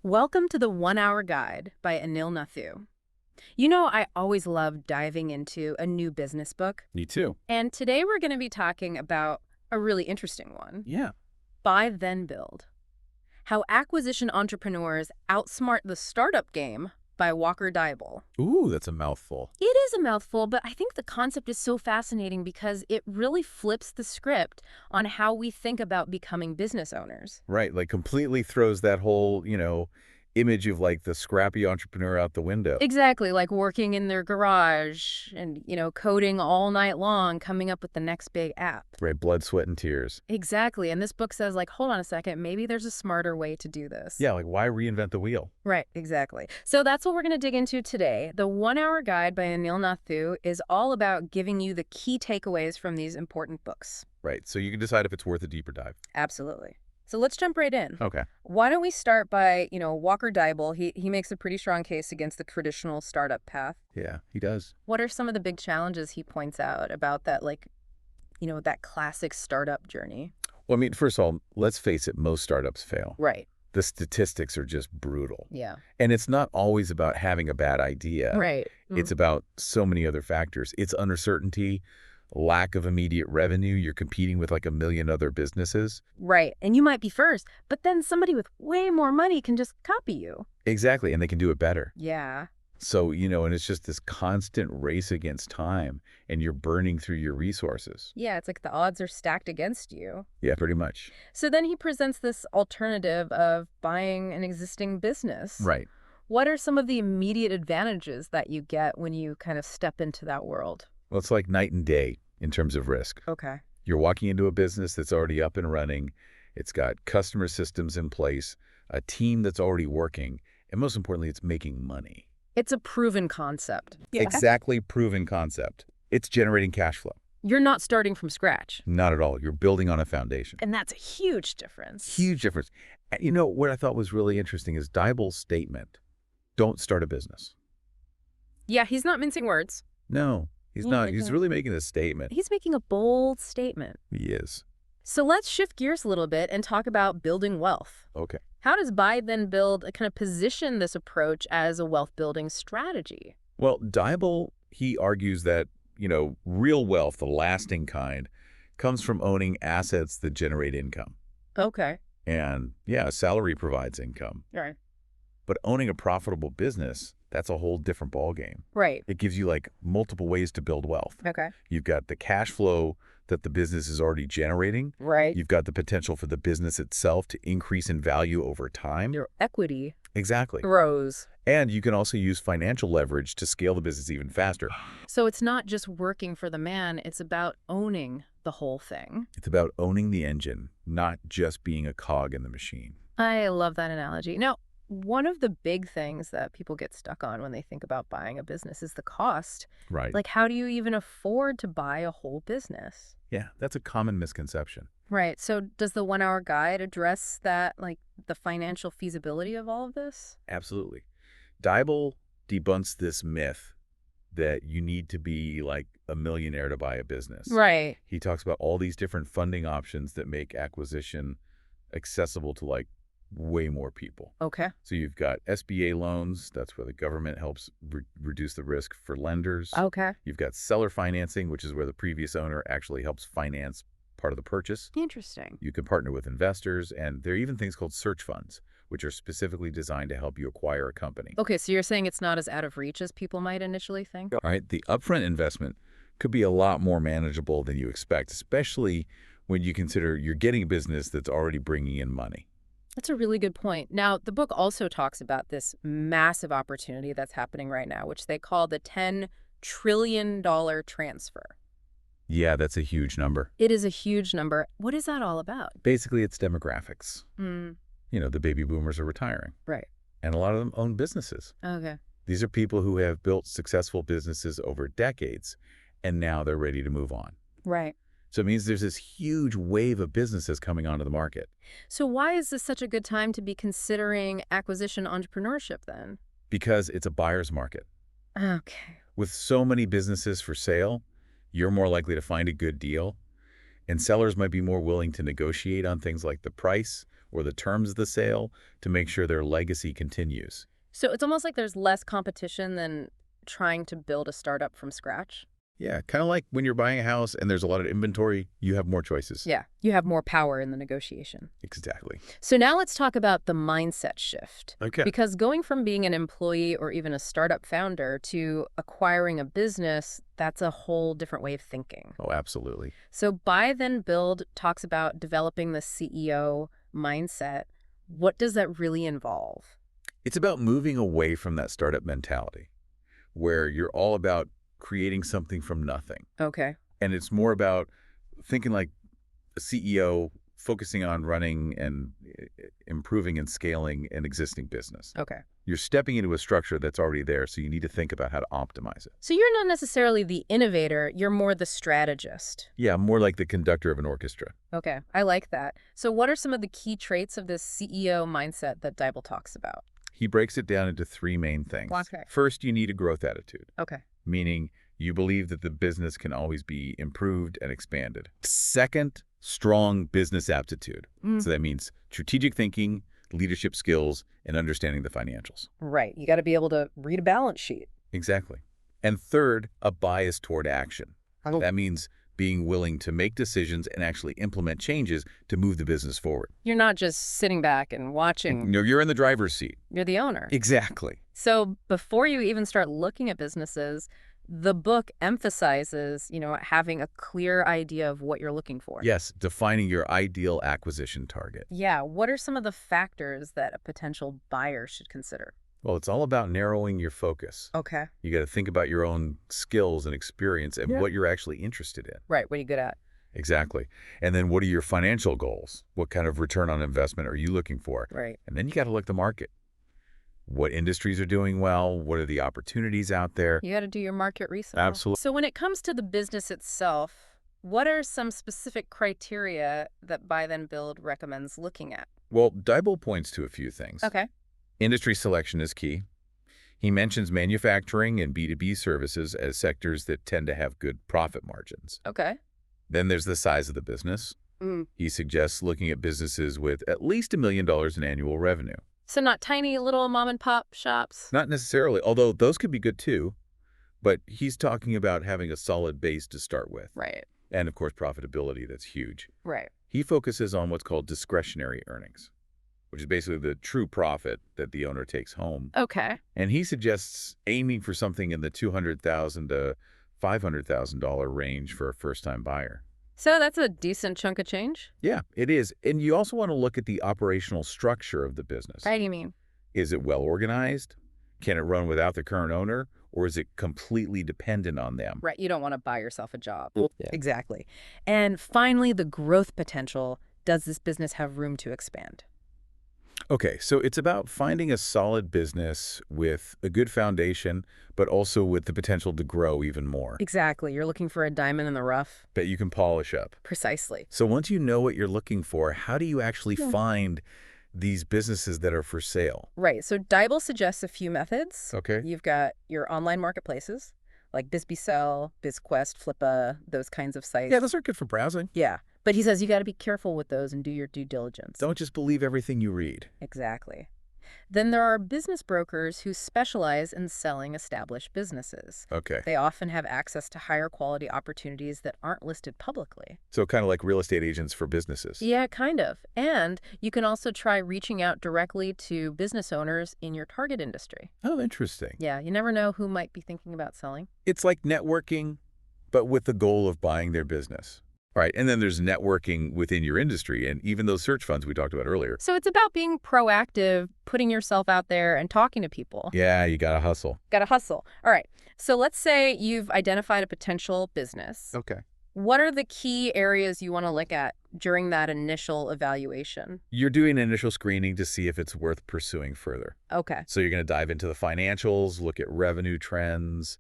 Welcome to the 1 Hour Guide by Anil Nathu. You know, I always love diving into a new business book. Me too. And today we're going to be talking about a really interesting one. Yeah. Buy, Then Build. How Acquisition Entrepreneurs Outsmart the Startup Game by Walker Deibel. Ooh, that's a mouthful. It is a mouthful, but I think the concept is so fascinating because it really flips the script on how we think about becoming business owners. Right, like completely throws that whole, image of like the scrappy entrepreneur out the window. Exactly, like working in their garage and, coding all night long, coming up with the next big app. Right, blood, sweat, and tears. Exactly, and this book says, like, hold on a second, maybe there's a smarter way to do this. Yeah, like why reinvent the wheel? Right, exactly. So that's what we're going to dig into today. The 1 Hour Guide by Anil Nathu is all about giving you the key takeaways from these important books. Right, so you can decide if it's worth a deeper dive. Absolutely. So let's jump right in. Okay. Why don't we start by, Walker Deibel. He makes a pretty strong case against the traditional startup path. Yeah, he does. What are some of the big challenges he points out about that, that classic startup journey? Well, I mean, first of all, let's face it, most startups fail. Right. The statistics are just brutal. Yeah. And it's not always about having a bad idea. Right. It's about so many other factors. It's uncertainty, lack of immediate revenue. You're competing with like a million other businesses. Right. And you might be first, but then somebody with way more money can just copy you. Exactly, and they can do it better. Yeah. So, and it's just this constant race against time, and you're burning through your resources. Yeah, it's like the odds are stacked against you. Yeah, pretty much. So then he presents this alternative of buying an existing business. Right. What are some of the immediate advantages that you get when you kind of step into that world? Well, it's like night and day in terms of risk. Okay. You're walking into a business that's already up and running. It's got customer systems in place, a team that's already working, and most importantly, it's making money. It's a proven concept. Yeah. Exactly, proven concept. It's generating cash flow. You're not starting from scratch. Not at all. You're building on a foundation. And that's a huge difference. Huge difference. And what I thought was really interesting is Deibel's statement, don't start a business. Yeah, he's not mincing words. No, he's Yeah, not. like He's a- really making a statement. He's making a bold statement. He is. So let's shift gears a little bit and talk about building wealth. Okay. How does Buy Then Build kind of position this approach as a wealth building strategy? Well, Deibel, he argues that, real wealth, the lasting kind, comes from owning assets that generate income. Okay. And yeah, a salary provides income. Right. But owning a profitable business, that's a whole different ballgame. Right. It gives you like multiple ways to build wealth. Okay. You've got the cash flow that the business is already generating. Right. You've got the potential for the business itself to increase in value over time. Your equity Exactly. grows. And you can also use financial leverage to scale the business even faster. So it's not just working for the man, it's about owning the whole thing. It's about owning the engine, not just being a cog in the machine. I love that analogy. Now, one of the big things that people get stuck on when they think about buying a business is the cost. Right. Like, how do you even afford to buy a whole business? Yeah, that's a common misconception. Right. So does the 1 Hour Guide address that, like the financial feasibility of all of this? Absolutely. Deibel debunks this myth that you need to be like a millionaire to buy a business. Right. He talks about all these different funding options that make acquisition accessible to like way more people. Okay. So you've got SBA loans. That's where the government helps reduce the risk for lenders. Okay. You've got seller financing, which is where the previous owner actually helps finance part of the purchase. Interesting. You can partner with investors, and there are even things called search funds, which are specifically designed to help you acquire a company. Okay, so you're saying it's not as out of reach as people might initially think? All right, the upfront investment could be a lot more manageable than you expect, especially when you consider you're getting a business that's already bringing in money. That's a really good point. Now, the book also talks about this massive opportunity that's happening right now, which they call the $10 trillion transfer. Yeah, that's a huge number. It is a huge number. What is that all about? Basically, it's demographics. Hmm. The baby boomers are retiring, Right. and a lot of them own businesses. Okay. These are people who have built successful businesses over decades, and now they're ready to move on. Right. So it means there's this huge wave of businesses coming onto the market. So why is this such a good time to be considering acquisition entrepreneurship then? Because it's a buyer's market. Okay. With so many businesses for sale, you're more likely to find a good deal, and sellers might be more willing to negotiate on things like the price or the terms of the sale to make sure their legacy continues. So it's almost like there's less competition than trying to build a startup from scratch. Yeah, kind of like when you're buying a house and there's a lot of inventory, you have more choices. Yeah, you have more power in the negotiation. Exactly. So now let's talk about the mindset shift. Okay. Because going from being an employee or even a startup founder to acquiring a business, that's a whole different way of thinking. Oh, absolutely. So Buy Then Build talks about developing the CEO mindset. What does that really involve? It's about moving away from that startup mentality where you're all about creating something from nothing. Okay. And it's more about thinking like a CEO focusing on running and improving and scaling an existing business. Okay. You're stepping into a structure that's already there, so you need to think about how to optimize it. So you're not necessarily the innovator, you're more the strategist. Yeah, more like the conductor of an orchestra. Okay, I like that. So what are some of the key traits of this CEO mindset that Deibel talks about? He breaks it down into three main things. Okay. First, you need a growth attitude, Okay. meaning you believe that the business can always be improved and expanded. Second, strong business aptitude. So that means strategic thinking, leadership skills, and understanding the financials. Right. You got to be able to read a balance sheet. Exactly. And third, a bias toward action. That means being willing to make decisions and actually implement changes to move the business forward. You're not just sitting back and watching. You're in the driver's seat. You're the owner. Exactly. So before you even start looking at businesses, the book emphasizes, having a clear idea of what you're looking for. Yes, defining your ideal acquisition target. Yeah. What are some of the factors that a potential buyer should consider? Well, it's all about narrowing your focus. Okay. You got to think about your own skills and experience and what you're actually interested in. Right. What are you good at? Exactly. And then what are your financial goals? What kind of return on investment are you looking for? Right. And then you got to look at the market. What industries are doing well? What are the opportunities out there? You got to do your market research. Absolutely. So when it comes to the business itself, what are some specific criteria that Buy Then Build recommends looking at? Well, Deibel points to a few things. Okay. Industry selection is key. He mentions manufacturing and B2B services as sectors that tend to have good profit margins. Okay. Then there's the size of the business. He suggests looking at businesses with at least $1 million in annual revenue. So not tiny little mom and pop shops? Not necessarily, although those could be good too. But he's talking about having a solid base to start with. Right. And, of course, profitability. That's huge. Right. He focuses on what's called discretionary earnings, which is basically the true profit that the owner takes home. Okay. And he suggests aiming for something in the $200,000 to $500,000 range for a first-time buyer. So that's a decent chunk of change? Yeah, it is. And you also want to look at the operational structure of the business. What do you mean? Is it well organized? Can it run without the current owner? Or is it completely dependent on them? Right. You don't want to buy yourself a job. Yeah. Exactly. And finally, the growth potential. Does this business have room to expand? Okay, so it's about finding a solid business with a good foundation, but also with the potential to grow even more. Exactly. You're looking for a diamond in the rough. That you can polish up. Precisely. So once you know what you're looking for, how do you actually find these businesses that are for sale? Right. So Deibel suggests a few methods. Okay. You've got your online marketplaces, like BizBeSell, BizQuest, Flippa, those kinds of sites. Yeah, those are good for browsing. Yeah. But he says you got to be careful with those and do your due diligence. Don't just believe everything you read. Exactly. Then there are business brokers who specialize in selling established businesses. Okay. They often have access to higher quality opportunities that aren't listed publicly. So kind of like real estate agents for businesses. Yeah, kind of. And you can also try reaching out directly to business owners in your target industry. Oh, interesting. Yeah, you never know who might be thinking about selling. It's like networking, but with the goal of buying their business. All right, and then there's networking within your industry and even those search funds we talked about earlier. So it's about being proactive, putting yourself out there and talking to people. Yeah, you got to hustle. Got to hustle. All right. So let's say you've identified a potential business. Okay. What are the key areas you want to look at during that initial evaluation? You're doing initial screening to see if it's worth pursuing further. Okay. So you're going to dive into the financials, look at revenue trends,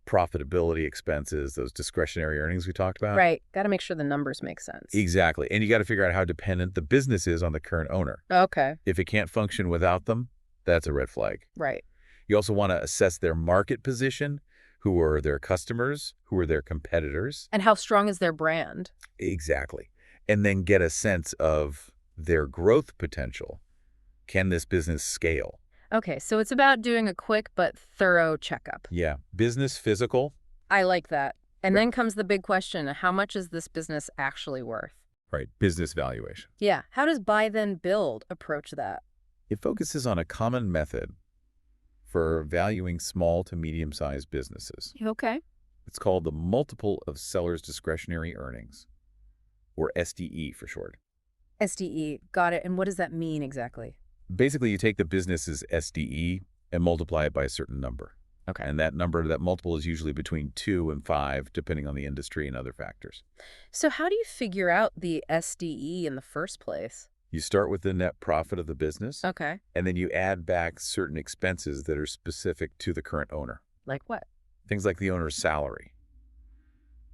profitability, expenses, those discretionary earnings we talked about. Right. Got to make sure the numbers make sense. Exactly. And you got to figure out how dependent the business is on the current owner. Okay. If it can't function without them, that's a red flag. Right. You also want to assess their market position. Who are their customers? Who are their competitors? And how strong is their brand? Exactly. And then get a sense of their growth potential. Can this business scale? Okay, so it's about doing a quick but thorough checkup. Yeah. Business physical? I like that. And Right. then comes the big question, how much is this business actually worth? Right. Business valuation. Yeah, how does buy then build approach that? It focuses on a common method for valuing small to medium-sized businesses. Okay. It's called the multiple of seller's discretionary earnings, or SDE for short. SDE, got it. And what does that mean exactly? Basically, you take the business's SDE and multiply it by a certain number. Okay. And that number, that multiple is usually between 2 and 5, depending on the industry and other factors. So how do you figure out the SDE in the first place? You start with the net profit of the business, Okay. and then you add back certain expenses that are specific to the current owner. Like what? Things like the owner's salary,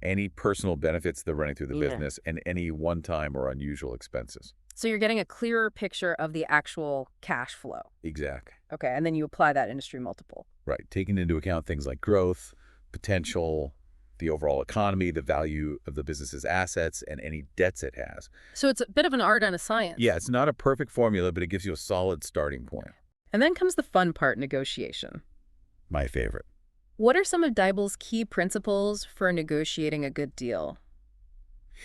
any personal benefits they're running through the Yeah. business, and any one-time or unusual expenses. So you're getting a clearer picture of the actual cash flow. Exactly. Okay, and then you apply that industry multiple. Right. Taking into account things like growth, potential, the overall economy, the value of the business's assets, and any debts it has. So it's a bit of an art and a science. Yeah, it's not a perfect formula, but it gives you a solid starting point. And then comes the fun part, negotiation. My favorite. What are some of Deibel's key principles for negotiating a good deal?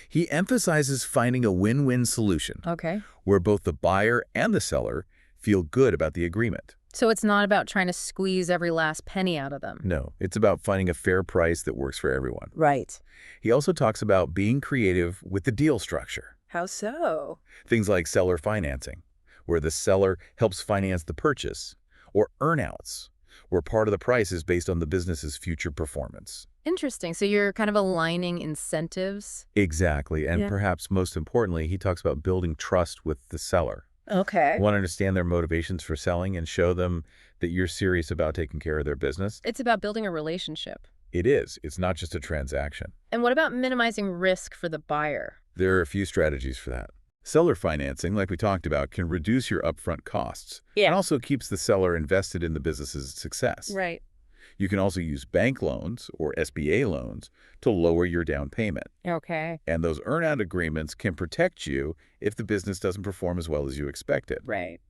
He emphasizes finding a win-win solution Okay. where both the buyer and the seller feel good about the agreement. So it's not about trying to squeeze every last penny out of them. No, it's about finding a fair price that works for everyone. Right. He also talks about being creative with the deal structure. How so? Things like seller financing, where the seller helps finance the purchase, or earnouts, where part of the price is based on the business's future performance. Interesting. So you're kind of aligning incentives? Exactly, and Yeah. perhaps most importantly, he talks about building trust with the seller. Okay. You want to understand their motivations for selling and show them that you're serious about taking care of their business? It's about building a relationship. It is. It's not just a transaction. And what about minimizing risk for the buyer? There are a few strategies for that. Seller financing, like we talked about, can reduce your upfront costs. Yeah. And also keeps the seller invested in the business's success. Right. You can also use bank loans or SBA loans to lower your down payment. Okay. And those earnout agreements can protect you if the business doesn't perform as well as you expected. Right.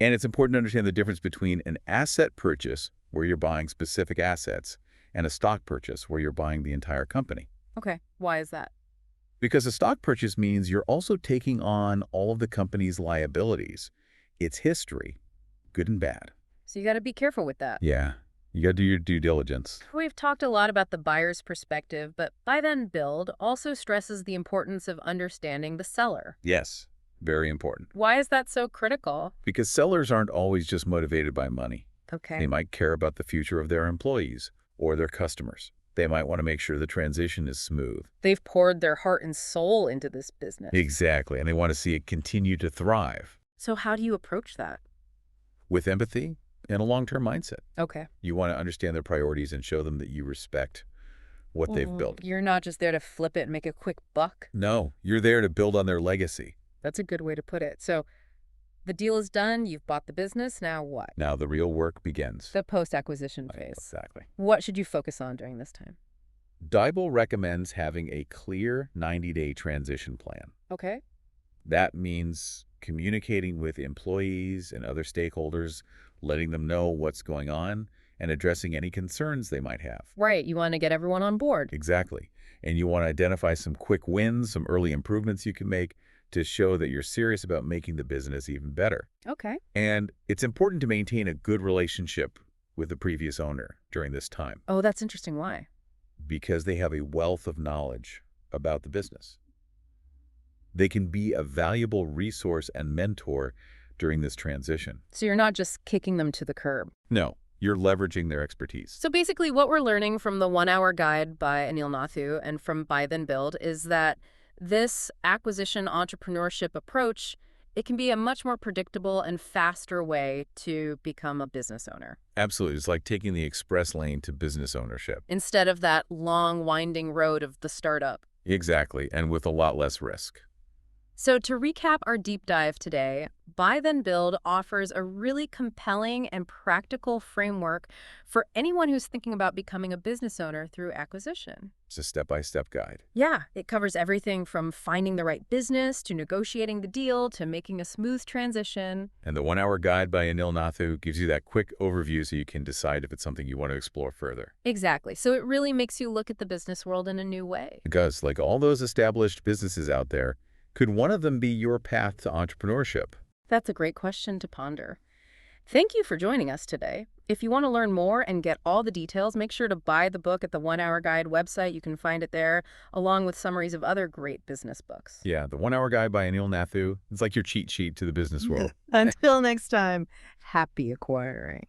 And it's important to understand the difference between an asset purchase, where you're buying specific assets, and a stock purchase, where you're buying the entire company. Okay. Why is that? Because a stock purchase means you're also taking on all of the company's liabilities, its history, good and bad. So you got to be careful with that. Yeah, you got to do your due diligence. We've talked a lot about the buyer's perspective, but Buy Then Build also stresses the importance of understanding the seller. Yes, very important. Why is that so critical? Because sellers aren't always just motivated by money. Okay. They might care about the future of their employees or their customers. They might want to make sure the transition is smooth. They've poured their heart and soul into this business. Exactly, and they want to see it continue to thrive So how do you approach that? with empathy and a long-term mindset. Okay. You want to understand their priorities and show them that you respect what they've built. You're not just there to flip it and make a quick buck. No, you're there to build on their legacy. That's a good way to put it. So the deal is done. You've bought the business. Now what? Now the real work begins. The post-acquisition phase. Exactly. What should you focus on during this time? Deibel recommends having a clear 90-day transition plan. Okay. That means communicating with employees and other stakeholders, letting them know what's going on, and addressing any concerns they might have. Right. You want to get everyone on board. Exactly. And you want to identify some quick wins, some early improvements you can make to show that you're serious about making the business even better. Okay. And it's important to maintain a good relationship with the previous owner during this time, Oh, that's interesting. Why? because they have a wealth of knowledge about the business. They can be a valuable resource and mentor during this transition. So you're not just kicking them to the curb. No, you're leveraging their expertise. So basically what we're learning from the 1-Hour Guide by Anil Nathu and from Buy Then Build is that this acquisition entrepreneurship approach, it can be a much more predictable and faster way to become a business owner Absolutely. It's like taking the express lane to business ownership. instead of that long winding road of the startup. Exactly, and with a lot less risk. So to recap our deep dive today, Buy Then Build offers a really compelling and practical framework for anyone who's thinking about becoming a business owner through acquisition. It's a step-by-step guide. Yeah, it covers everything from finding the right business to negotiating the deal to making a smooth transition. And the 1-hour guide by Anil Nathu gives you that quick overview so you can decide if it's something you want to explore further. Exactly. So it really makes you look at the business world in a new way. Because, like all those established businesses out there, could one of them be your path to entrepreneurship? That's a great question to ponder. Thank you for joining us today. If you want to learn more and get all the details, make sure to buy the book at the 1-Hour Guide website. You can find it there, along with summaries of other great business books. Yeah, the 1-hour guide by Anil Nathu. It's like your cheat sheet to the business world. Until next time, happy acquiring.